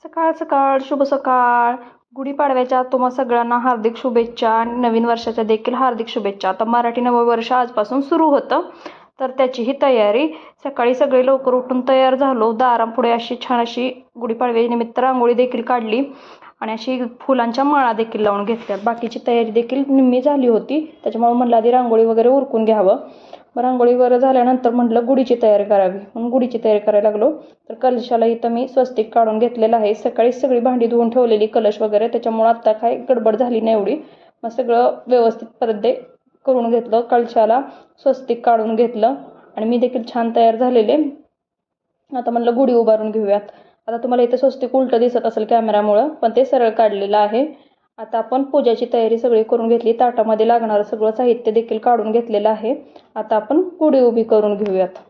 सकाळ सकाळ शुभ सकाळ. गुढीपाडव्याच्या तुम्हा सगळ्यांना हार्दिक शुभेच्छा आणि नवीन वर्षाच्या देखील हार्दिक शुभेच्छा. आता मराठी नववर्ष आजपासून सुरू होतं, तर त्याची ही तयारी. सकाळी सगळे लवकर उठून तयार झालो. दारापुढे अशी छान अशी गुढीपाडव्यानिमित्त रांगोळी देखील काढली आणि अशी फुलांच्या माळा देखील लावून घेतल्या. बाकीची तयारी देखील निम्मी झाली होती, त्याच्यामुळे म्हणलं आधी रांगोळी वगैरे उरकून घ्यावं. रांगोळी वगैरे झाल्यानंतर म्हटलं गुढीची तयारी करावी, म्हणून गुढीची तयारी करायला लागलो. तर कलशाला इथं मी स्वस्तिक काढून घेतलेलं आहे. सकाळी सगळी भांडी धुवून ठेवलेली कलश वगैरे, त्याच्यामुळं आत्ता काय गडबड झाली नाही एवढी. मग सगळं व्यवस्थित परत करून घेतलं. कलशाला स्वस्तिक काढून घेतलं आणि मी देखील छान तयार झालेले. आता म्हणलं गुढी उभारून घेऊयात. आता तुम्हाला इथं स्वस्तिक उलटं दिसत असेल कॅमेऱ्यामुळं, पण ते सरळ काढलेलं आहे. आता आपण पूजाची तयारी सगळी करून घेतली. ताटामध्ये लागणारं सगळं साहित्य देखील काढून घेतलेलं आहे. आता आपण गुढी उभी करून घेऊयात.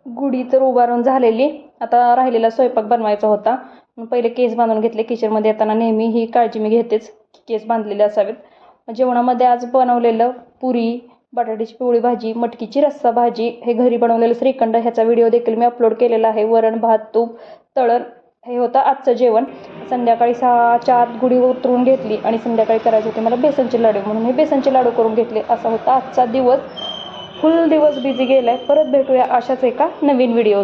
गुढी तर उभारून झालेली. आता राहिलेला स्वयंपाक बनवायचा होता. पहिले केस बांधून घेतले. किचनमध्ये येताना नेहमी ही काळजी मी घेतेच, केस बांधलेले असावेत. जेवणामध्ये आज बनवलेलं पुरी, बटाट्याची पिवळी भाजी, मटकीची रस्सा भाजी, हे घरी बनवलेलं श्रीखंड, ह्याचा व्हिडिओ देखील मी अपलोड केलेला आहे. वरण भात तूप तळण, हे होतं आजचं जेवण. संध्याकाळी 6-4 गुढी उतरून घेतली आणि संध्याकाळी करायचे होते मला बेसनचे लाडू, म्हणून हे बेसनचे लाडू करून घेतले. असा होता आजचा दिवस. फुल दिवस बिझी गेलाय. परत भेटूया अशाच एका नवीन व्हिडिओ.